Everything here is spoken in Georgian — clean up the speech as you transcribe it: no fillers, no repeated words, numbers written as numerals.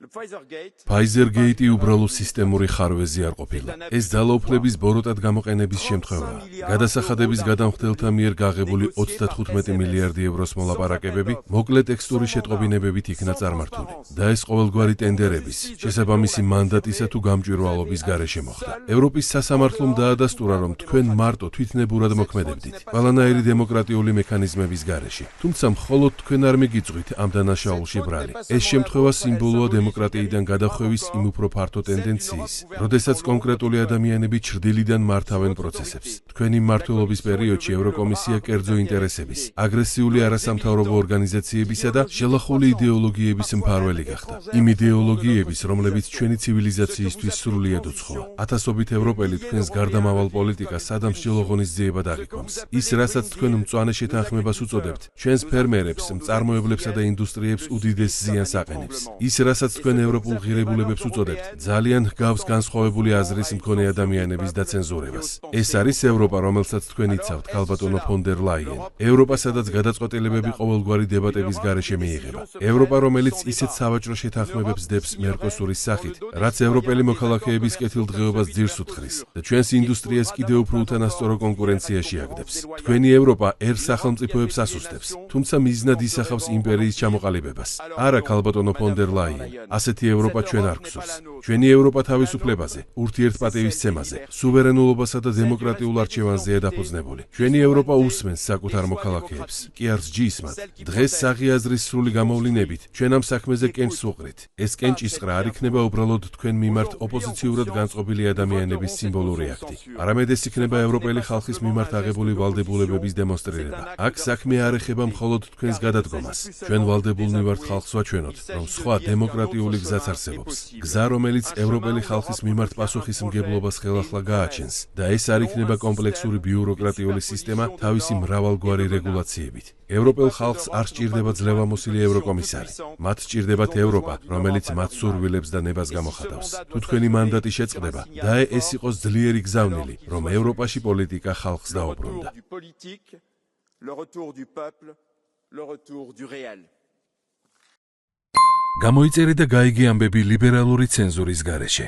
Pfizer-Gate უბრალო სისტემური ხარვეზი არ ყოფილა. ეს ძალაუფლების ბოროტად გამოყენების შემთხვევაა. გადასახადების გადამხდელთა მიერ გაღებული 35 მილიარდი ევროს მოლაპარაკებები მოკლე ტექსტური შეტყობინებებით იქნა წარმართული და ეს ყოველგვარი ტენდერების, შესაბამისი მანდატისა თუ გამჭვირვალობის გარეშე მოხდა. ევროპის სასამართლომ დაადასტურა, რომ თქვენ მარტო თვითნებურად მოქმედებდით ყველანაირი დემოკრატიული მექანიზმების გარეშე. თუმცა მხოლოდ თქვენ არ მიგიწვით ამ დანაშაულში ბრალი. ეს შემთხვევა სიმბოლოა დემოკრატიიდან გადახვევის იმ უფრო ფართო ტენდენციის, როდესაც კონკრეტული ადამიანები ჩრდილიდან მართავენ პროცესებს. თქვენი მმართველობის პერიოდში ევროკომისია კერძო ინტერესების, აგრესიული არასამთავრობო ორგანიზაციებისა და შელახული იდეოლოგიების მფარველი გახდა. იმ იდეოლოგიების, რომლებიც ჩვენი ცივილიზაციისთვის სრულიად უცხოა. ათასობით ევროპელი თქვენს გარდამავალ პოლიტიკას სადამსჯელო ღონისძიებად აღიქვამს. ის, რასაც თქვენ მწვანე შეთანხმებას უწოდებთ, ჩვენს ფერმერებს, მწარმოებლებსა და ინდუსტრიებს უდიდეს ზიანს აყენებს. ის, რასაც თქვენ ევროპულ ღირებულებებს უწოდებთ, ძალიან ჰგავს განსხვავებული აზრის მქონე ადამიანების დაცენზურებას. ეს არის ევროპა, რომელსაც თქვენ იცავთ, ქალბატონო ფონ დერ ლაიენ. ევროპა, სადაც გადაწყვეტილებები ყოველგვარი დებატების გარეშე მიიღება. ევროპა, რომელიც ისეთ სავაჭრო შეთანხმებებს დებს მერკოსურის სახით, რაც ევროპელი მოქალაქეების კეთილდღეობას ძირს უთხრის და ჩვენს ინდუსტრიას კიდევ უფრო უთანასწორო კონკურენციაში აგდებს. თქვენი ევროპა ერთ სახელმწიფოებს ასუსტებს, თუმცა მიზნად ისახავს იმპერიის ჩამოყალიბებას. არა, ქალბატონო ფონ დერ ლაიენ, ასეთი ევროპა ჩვენ არ გსურს. ჩვენი ევროპა თავისუფლებაზე, ურთიერთპატივისცემაზე, სუვერენულობასა და დემოკრატიულ არჩევანზეა დაფუძნებული. ჩვენი ევროპა უსმენს საკუთარ მოქალაქეებს, კი არ სჯის მათ. დღეს საღიაზრის სრული გამოვლინებით ჩვენ ამ საქმეზე კენჭს ვუყრით. ეს კენჭისყრა არ იქნება უბრალოდ თქვენ მიმართ ოპოზიციურად განწყობილი ადამიანების სიმბოლური აქტი. არამედ ეს იქნება ევროპელი ხალხის მიმართ აღებული ვალდებულებების დემონსტრირება. აქ საქმე არ ეხება მხოლოდ თქვენს გადადგომას. ჩვენ ვალდებულნი ვართ ხალხს ვაჩვენოთ, რომ სხვა დემოკრატიული გზაც არსებობს. გზა, რომელიც ევროპელი ხალხის მიმართ პასუხისმგებლობას ხელახლა გააჩენს და ეს არ იქნება კომპლექსური ბიუროკრატიული სისტემა თავისი მრავალგვარი რეგულაციებით. ევროპელ ხალხს არ სჭირდება ძლევამოსილი ევროკომისარი. მათ სჭირდებათ ევროპა, რომელიც მათ სურვილებს და ნებას გამოხატავს. თუ თქვენი მანდატი შეწყდება, და ეს იყოს ძლიერი გზავნილი, რომ ევროპაში პოლიტიკა ხალხს დაუბრუნდა. გამოიწერე და გაიგე ამბები ლიბერალური ცენზურის გარეშე.